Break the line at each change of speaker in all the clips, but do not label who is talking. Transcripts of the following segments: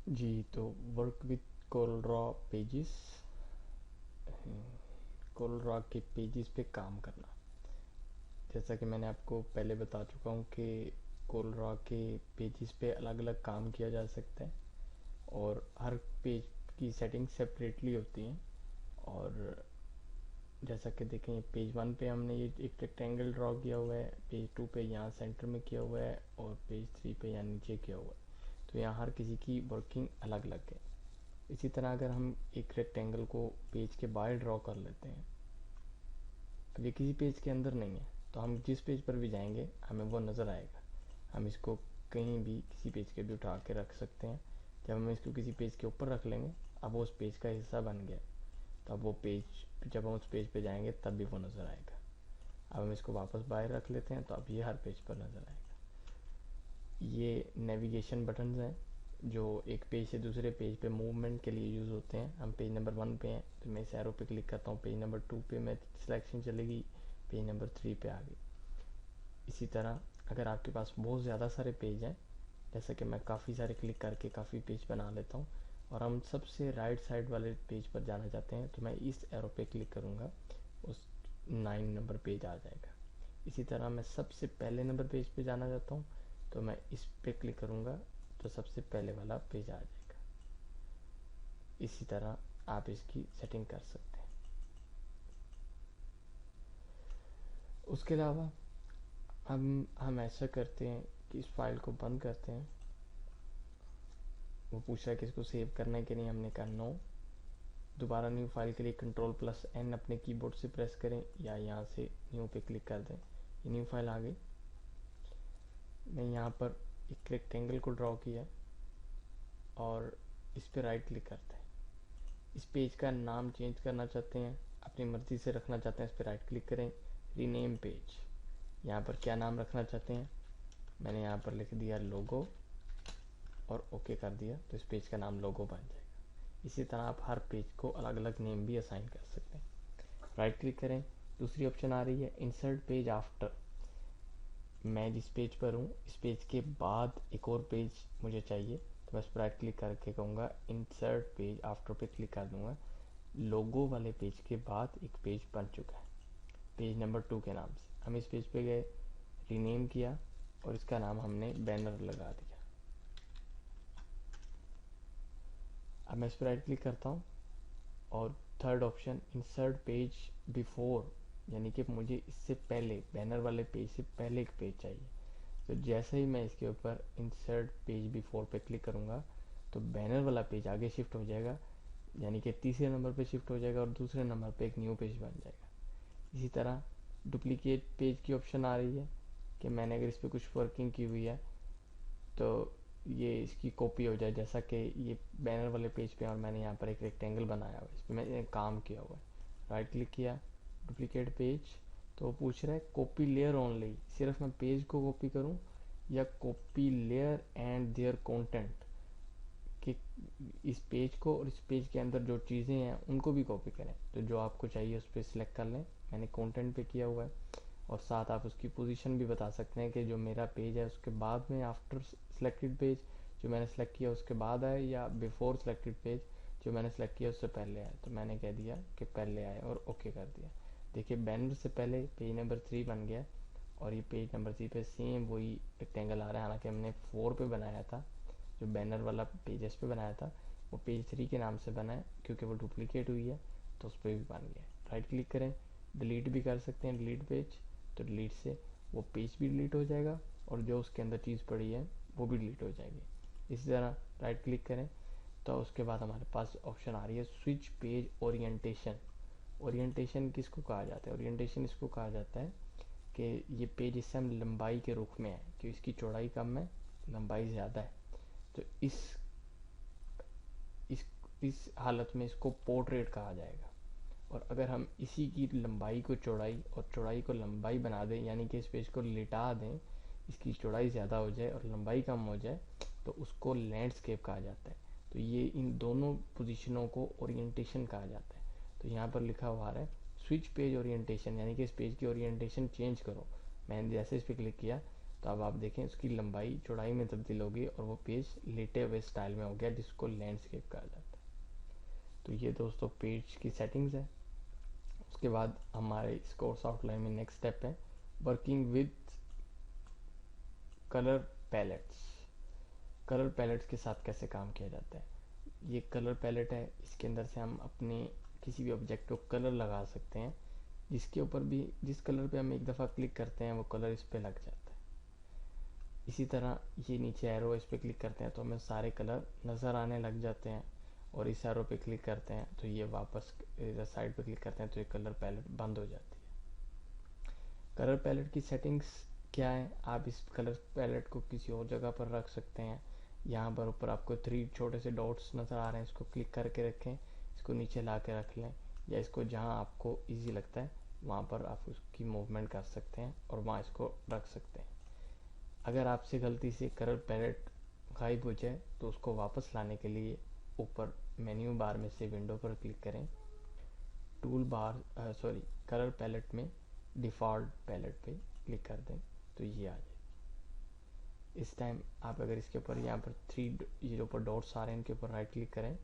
जी, तो work with कोलरॉ pages, कोलरॉ के pages पे काम करना। जैसा कि मैंने आपको पहले बता चुका हूँ कि कोलरॉ के पेजेस पे अलग अलग काम किया जा सकता है और हर पेज की सेटिंग सेपरेटली होती हैं। और जैसा कि देखें, पेज वन पे हमने ये एक रेक्टेंगल ड्रॉ किया हुआ है, पेज टू पे यहाँ सेंटर में किया हुआ है और पेज थ्री पे यहाँ नीचे किया हुआ है। तो यहाँ हर किसी की वर्किंग अलग अलग है। इसी तरह अगर हम एक रेक्टेंगल को पेज के बाहर ड्रॉ कर लेते हैं, अब ये किसी पेज के अंदर नहीं है, तो हम जिस पेज पर भी जाएंगे हमें वो नज़र आएगा। हम इसको कहीं भी किसी पेज के भी उठा के रख सकते हैं। जब हम इसको किसी पेज के ऊपर रख लेंगे, अब वो उस पेज का हिस्सा बन गया। तो अब वो पेज, जब हम उस पेज पे जाएंगे तब भी वो नज़र आएगा। अब हम इसको वापस बाहर रख लेते हैं तो अब ये हर पेज पर नज़र आएगा। ये नेविगेशन बटन्स हैं जो एक पेज से दूसरे पेज पे मूवमेंट के लिए यूज़ होते हैं। हम पेज नंबर वन पे हैं तो मैं इस एरो पे क्लिक करता हूँ, पेज नंबर टू पे मैं सिलेक्शन चलेगी, पेज नंबर थ्री पे आ गई। इसी तरह अगर आपके पास बहुत ज़्यादा सारे पेज हैं, जैसे कि मैं काफ़ी सारे क्लिक करके काफ़ी पेज बना लेता हूँ, और हम सबसे राइट साइड वाले पेज पर जाना चाहते हैं, तो मैं इस एरो पे क्लिक करूँगा, उस 9 नंबर पेज आ जाएगा। इसी तरह मैं सबसे पहले नंबर पेज पे जाना चाहता हूँ, तो मैं इस पे क्लिक करूँगा तो सबसे पहले वाला पेज आ जाएगा। इसी तरह आप इसकी सेटिंग कर सकते हैं। उसके अलावा हम ऐसा करते हैं कि इस फाइल को बंद करते हैं। वो पूछ रहा है कि इसको सेव करना है कि नहीं, हमने कहा नो। दोबारा न्यू फाइल के लिए कंट्रोल प्लस एन अपने कीबोर्ड से प्रेस करें या यहाँ से न्यू पे क्लिक कर दें। ये न्यू फाइल आ गई। मैं यहाँ पर एक रेक्टेंगल को ड्रॉ किया और इस पर राइट क्लिक करते हैं। इस पेज का नाम चेंज करना चाहते हैं, अपनी मर्ज़ी से रखना चाहते हैं, इस पर राइट क्लिक करें, रीनेम पेज। यहाँ पर क्या नाम रखना चाहते हैं, मैंने यहाँ पर लिख दिया लोगो और ओके कर दिया, तो इस पेज का नाम लोगो बन जाएगा। इसी तरह आप हर पेज को अलग अलग नेम भी असाइन कर सकते हैं। राइट क्लिक करें, दूसरी ऑप्शन आ रही है इंसर्ट पेज आफ्टर। मैं जिस पेज पर हूँ इस पेज के बाद एक और पेज मुझे चाहिए, तो मैं इस पर राइट क्लिक करके कहूँगा इंसर्ट पेज आफ्टर पे क्लिक कर दूँगा। लोगो वाले पेज के बाद एक पेज बन चुका है, पेज नंबर टू के नाम से। हम इस पेज पे गए, रीनेम किया और इसका नाम हमने बैनर लगा दिया। अब मैं इस पर राइट क्लिक करता हूँ और third option insert page before, यानी कि मुझे इससे पहले बैनर वाले पेज से पहले एक पेज चाहिए। तो जैसे ही मैं इसके ऊपर इंसर्ट पेज बिफोर पे क्लिक करूँगा तो बैनर वाला पेज आगे शिफ्ट हो जाएगा, यानी कि तीसरे नंबर पे शिफ्ट हो जाएगा और दूसरे नंबर पे एक न्यू पेज बन जाएगा। इसी तरह डुप्लीकेट पेज की ऑप्शन आ रही है कि मैंने अगर इस पर कुछ वर्किंग की हुई है तो ये इसकी कॉपी हो जाए, जैसा कि ये बैनर वाले पेज पे और मैंने यहाँ पर एक रेक्टेंगल बनाया हुआ है, इस पर मैंने काम किया हुआ है। राइट क्लिक किया, डुप्लीकेट पेज, तो वो पूछ रहा है कॉपी लेयर ओनली, सिर्फ मैं पेज को कॉपी करूँ या copy layer and their content, कि इस पेज को और इस पेज के अंदर जो चीज़ें हैं उनको भी कॉपी करें। तो जो आपको चाहिए उस पर सिलेक्ट कर लें, मैंने कंटेंट पे किया हुआ है। और साथ आप उसकी पोजीशन भी बता सकते हैं कि जो मेरा पेज है उसके बाद में आफ्टर सिलेक्टेड पेज जो मैंने सेलेक्ट किया उसके बाद आए, या बिफोर सिलेक्टेड पेज जो मैंने सेलेक्ट किया उससे पहले आए। तो मैंने कह दिया कि पहले आए और ओके कर दिया। देखिए बैनर से पहले पेज नंबर थ्री बन गया और ये पेज नंबर थ्री पे सेम वही रेक्टेंगल आ रहा है, हालांकि हमने फोर पे बनाया था। जो बैनर वाला पेजेस पे बनाया था वो पेज थ्री के नाम से बना है, क्योंकि वो डुप्लीकेट हुई है तो उस पर भी बन गया। राइट क्लिक करें, डिलीट भी कर सकते हैं, डिलीट पेज, तो डिलीट से वो पेज भी डिलीट हो जाएगा और जो उसके अंदर चीज़ पड़ी है वो भी डिलीट हो जाएगी। इसी तरह राइट क्लिक करें तो उसके बाद हमारे पास ऑप्शन आ रही है स्विच पेज ओरिएंटेशन। ओरिएंटेशन किसको कहा जाता है, ओरिएंटेशन इसको कहा जाता है कि ये पेज इससे हम लंबाई के रुख में है, कि इसकी चौड़ाई कम है लंबाई ज़्यादा है, तो इस इस हालत में इसको पोर्ट्रेट कहा जाएगा। और अगर हम इसी की लंबाई को चौड़ाई और चौड़ाई को लंबाई बना दें, यानी कि इस पेज को लिटा दें, इसकी चौड़ाई ज़्यादा हो जाए और लंबाई कम हो जाए, तो उसको लैंडस्केप कहा जाता है। तो ये इन दोनों पोजीशनों को ओरिएंटेशन कहा जाता है। तो यहाँ पर लिखा हुआ है स्विच पेज ओरिएंटेशन, यानी कि इस पेज की ओरिएंटेशन चेंज करो। मैंने जैसे इस पर क्लिक किया तो अब आप देखें उसकी लंबाई चौड़ाई में तब्दील होगी और वो पेज लेटे हुए स्टाइल में हो गया, जिसको लैंडस्केप कहा जाता है। तो ये दोस्तों पेज की सेटिंग्स है। उसके बाद हमारे इस कोर्स आउटलाइन में नेक्स्ट स्टेप है working with colour pallets. Colour pallets के साथ कैसे काम किया जाता है। ये कलर पैलेट है, इसके अंदर से हम अपने किसी भी ऑब्जेक्ट को कलर लगा सकते हैं, जिसके ऊपर भी जिस कलर पे हम एक दफ़ा क्लिक करते हैं वो कलर इस पे लग जाता है। इसी तरह ये नीचे एरो इस पे क्लिक करते हैं तो हमें सारे कलर नज़र आने लग जाते हैं, और इस एरो पे क्लिक करते हैं तो ये वापस इधर साइड पे क्लिक करते हैं तो ये कलर पैलेट बंद हो जाती है। कलर पैलेट की सेटिंग्स क्या है, आप इस कलर पैलेट को किसी और जगह पर रख सकते हैं। यहाँ पर ऊपर आपको 3 छोटे से डॉट्स नज़र आ रहे हैं, इसको क्लिक करके रखें, इसको नीचे ला के रख लें, या इसको जहाँ आपको इजी लगता है वहाँ पर आप उसकी मूवमेंट कर सकते हैं और वहाँ इसको रख सकते हैं। अगर आपसे गलती से कलर पैलेट गायब हो जाए तो उसको वापस लाने के लिए ऊपर मेन्यू बार में से विंडो पर क्लिक करें, टूल बार कलर पैलेट में डिफ़ॉल्ट पैलेट पे क्लिक कर दें तो ये आ जाए। इस टाइम आप अगर इसके ऊपर यहाँ पर 3 जीरो पर डॉट्स आ रहे हैं, इनके ऊपर राइट क्लिक करें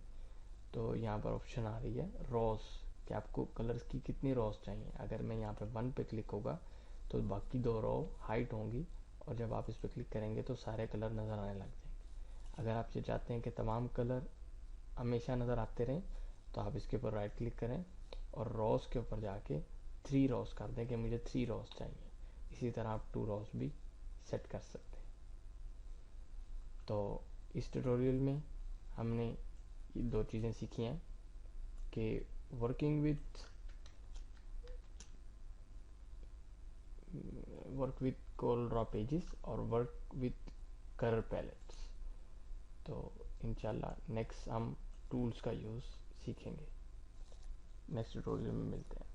तो यहाँ पर ऑप्शन आ रही है रॉस, कि आपको कलर्स की कितनी रॉस चाहिए। अगर मैं यहाँ पे 1 पे क्लिक होगा तो बाकी 2 रो हाइट होंगी, और जब आप इस पर क्लिक करेंगे तो सारे कलर नज़र आने लग जाएंगे। अगर आप ये चाहते हैं कि तमाम कलर हमेशा नज़र आते रहें तो आप इसके ऊपर राइट क्लिक करें और रॉस के ऊपर जाके 3 रॉस कर दें कि मुझे 3 रॉस चाहिए। इसी तरह आप 2 रॉस भी सेट कर सकते हैं। तो इस ट्यूटोरियल में हमने ये 2 चीज़ें सीखी हैं कि वर्क विथ CorelDRAW पेजेस और वर्क विथ कलर पैलेट्स। तो इंशाल्लाह नेक्स्ट हम टूल्स का यूज़ सीखेंगे। नेक्स्ट ट्यूटोरियल में मिलते हैं।